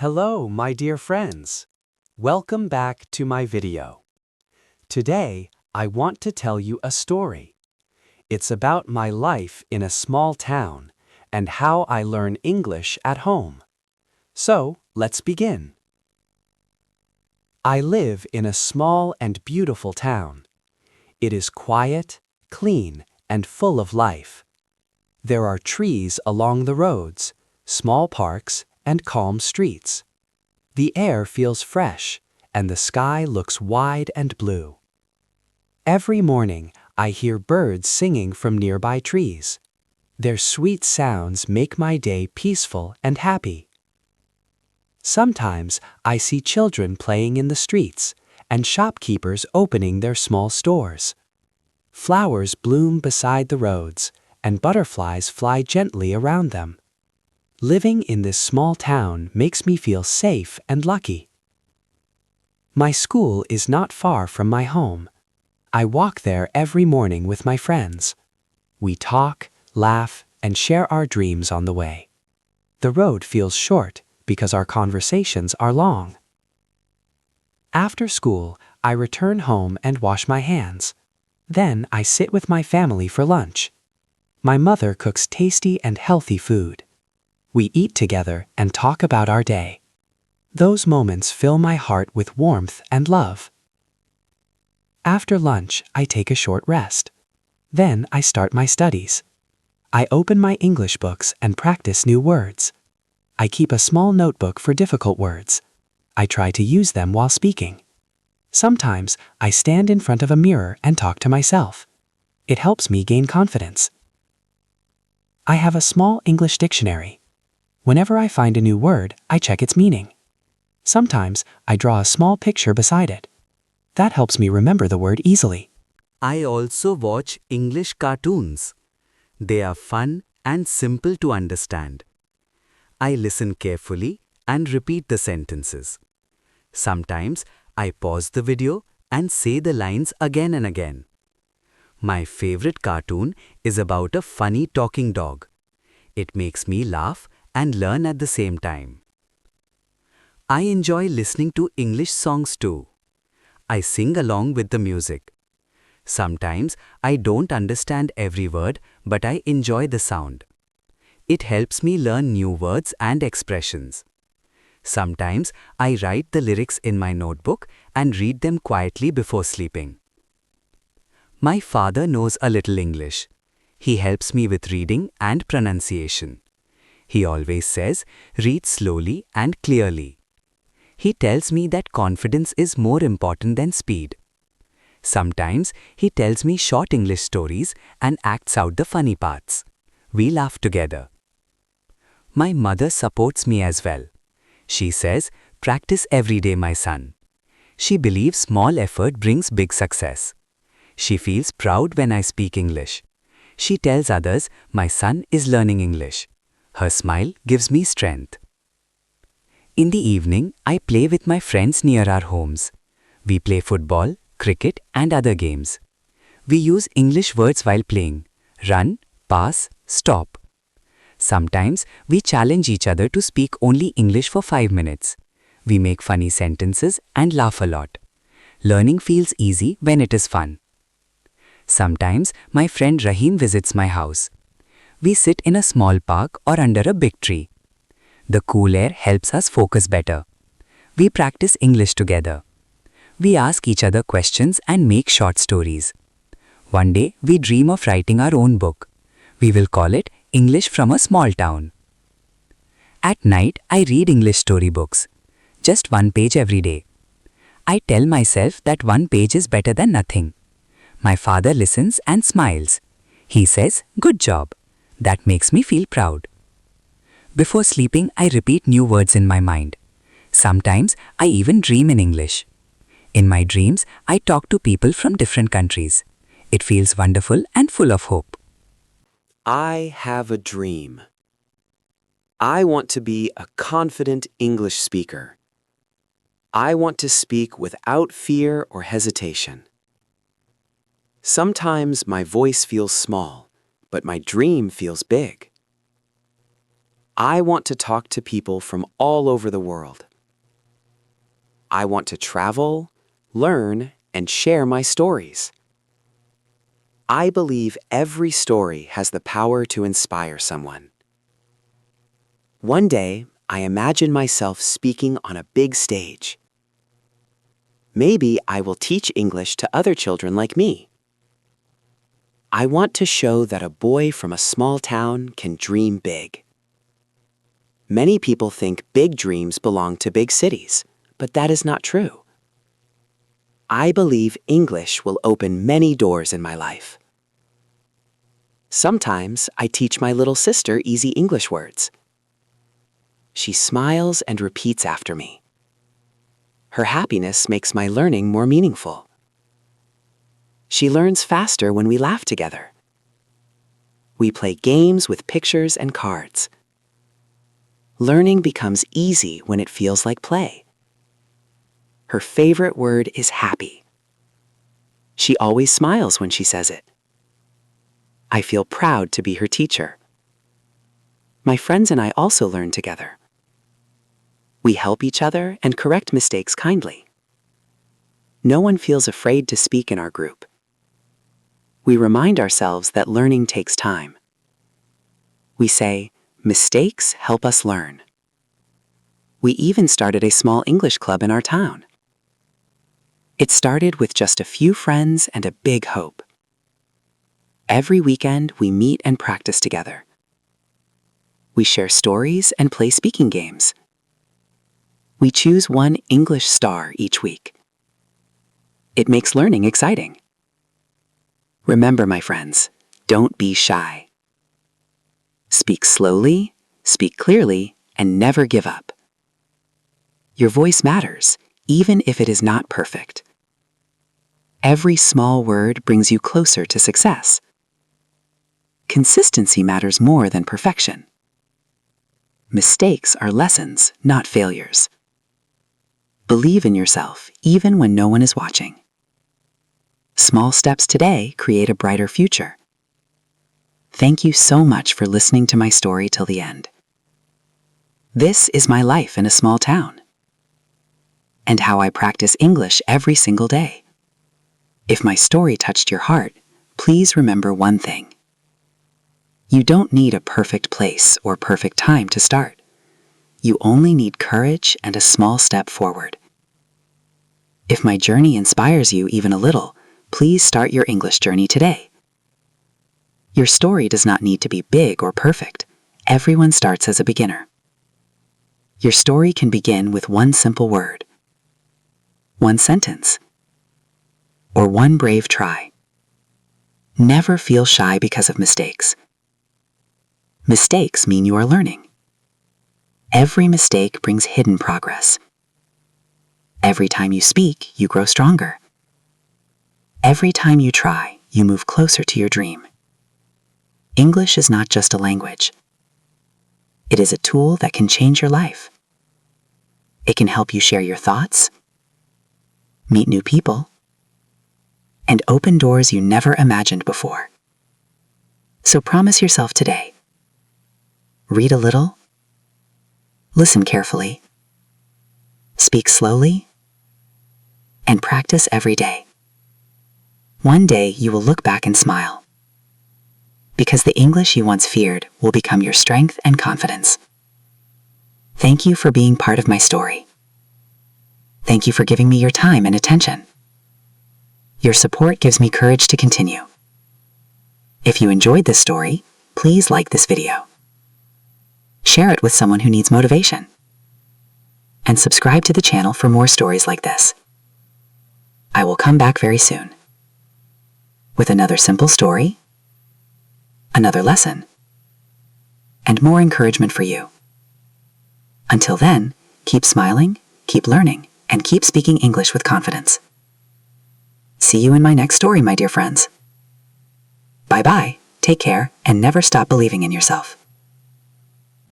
Hello, my dear friends. Welcome back to my video. Today, I want to tell you a story. It's about my life in a small town and how I learn English at home. So, let's begin. I live in a small and beautiful town. It is quiet, clean, and full of life. There are trees along the roads, small parks, and calm streets. The air feels fresh, and the sky looks wide and blue. Every morning, I hear birds singing from nearby trees. Their sweet sounds make my day peaceful and happy. Sometimes I see children playing in the streets and shopkeepers opening their small stores. Flowers bloom beside the roads, and butterflies fly gently around them. Living in this small town makes me feel safe and lucky. My school is not far from my home. I walk there every morning with my friends. We talk, laugh, and share our dreams on the way. The road feels short because our conversations are long. After school, I return home and wash my hands. Then I sit with my family for lunch. My mother cooks tasty and healthy food. We eat together and talk about our day. Those moments fill my heart with warmth and love. After lunch, I take a short rest. Then I start my studies. I open my English books and practice new words. I keep a small notebook for difficult words. I try to use them while speaking. Sometimes I stand in front of a mirror and talk to myself. It helps me gain confidence. I have a small English dictionary. Whenever I find a new word, I check its meaning. Sometimes I draw a small picture beside it. That helps me remember the word easily. I also watch English cartoons. They are fun and simple to understand. I listen carefully and repeat the sentences. Sometimes I pause the video and say the lines again and again. My favorite cartoon is about a funny talking dog. It makes me laugh and learn at the same time. I enjoy listening to English songs too. I sing along with the music. Sometimes I don't understand every word, but I enjoy the sound. It helps me learn new words and expressions. Sometimes I write the lyrics in my notebook and read them quietly before sleeping. My father knows a little English. He helps me with reading and pronunciation. He always says, read slowly and clearly. He tells me that confidence is more important than speed. Sometimes he tells me short English stories and acts out the funny parts. We laugh together. My mother supports me as well. She says, practice every day, my son. She believes small effort brings big success. She feels proud when I speak English. She tells others, my son is learning English. Her smile gives me strength. In the evening, I play with my friends near our homes. We play football, cricket, and other games. We use English words while playing: run, pass, stop. Sometimes we challenge each other to speak only English for 5 minutes. We make funny sentences and laugh a lot. Learning feels easy when it is fun. Sometimes my friend Rahim visits my house. We sit in a small park or under a big tree. The cool air helps us focus better. We practice English together. We ask each other questions and make short stories. One day, we dream of writing our own book. We will call it English from a Small Town. At night, I read English storybooks. Just one page every day. I tell myself that one page is better than nothing. My father listens and smiles. He says, good job. That makes me feel proud. Before sleeping, I repeat new words in my mind. Sometimes I even dream in English. In my dreams, I talk to people from different countries. It feels wonderful and full of hope. I have a dream. I want to be a confident English speaker. I want to speak without fear or hesitation. Sometimes my voice feels small, but my dream feels big. I want to talk to people from all over the world. I want to travel, learn, and share my stories. I believe every story has the power to inspire someone. One day, I imagine myself speaking on a big stage. Maybe I will teach English to other children like me. I want to show that a boy from a small town can dream big. Many people think big dreams belong to big cities, but that is not true. I believe English will open many doors in my life. Sometimes I teach my little sister easy English words. She smiles and repeats after me. Her happiness makes my learning more meaningful. She learns faster when we laugh together. We play games with pictures and cards. Learning becomes easy when it feels like play. Her favorite word is happy. She always smiles when she says it. I feel proud to be her teacher. My friends and I also learn together. We help each other and correct mistakes kindly. No one feels afraid to speak in our group. We remind ourselves that learning takes time. We say, mistakes help us learn. We even started a small English club in our town. It started with just a few friends and a big hope. Every weekend, we meet and practice together. We share stories and play speaking games. We choose one English star each week. It makes learning exciting. Remember, my friends, don't be shy. Speak slowly, speak clearly, and never give up. Your voice matters, even if it is not perfect. Every small word brings you closer to success. Consistency matters more than perfection. Mistakes are lessons, not failures. Believe in yourself, even when no one is watching. Small steps today create a brighter future. Thank you so much for listening to my story till the end. This is my life in a small town, and how I practice English every single day. If my story touched your heart, please remember one thing. You don't need a perfect place or perfect time to start. You only need courage and a small step forward. If my journey inspires you even a little, please start your English journey today. Your story does not need to be big or perfect. Everyone starts as a beginner. Your story can begin with one simple word, one sentence, or one brave try. Never feel shy because of mistakes. Mistakes mean you are learning. Every mistake brings hidden progress. Every time you speak, you grow stronger. Every time you try, you move closer to your dream. English is not just a language. It is a tool that can change your life. It can help you share your thoughts, meet new people, and open doors you never imagined before. So promise yourself today. Read a little, listen carefully, speak slowly, and practice every day. One day you will look back and smile, because the English you once feared will become your strength and confidence. Thank you for being part of my story. Thank you for giving me your time and attention. Your support gives me courage to continue. If you enjoyed this story, please like this video. Share it with someone who needs motivation. And subscribe to the channel for more stories like this. I will come back very soon with another simple story, another lesson, and more encouragement for you. Until then, keep smiling, keep learning, and keep speaking English with confidence. See you in my next story, my dear friends. Bye-bye, take care, and never stop believing in yourself.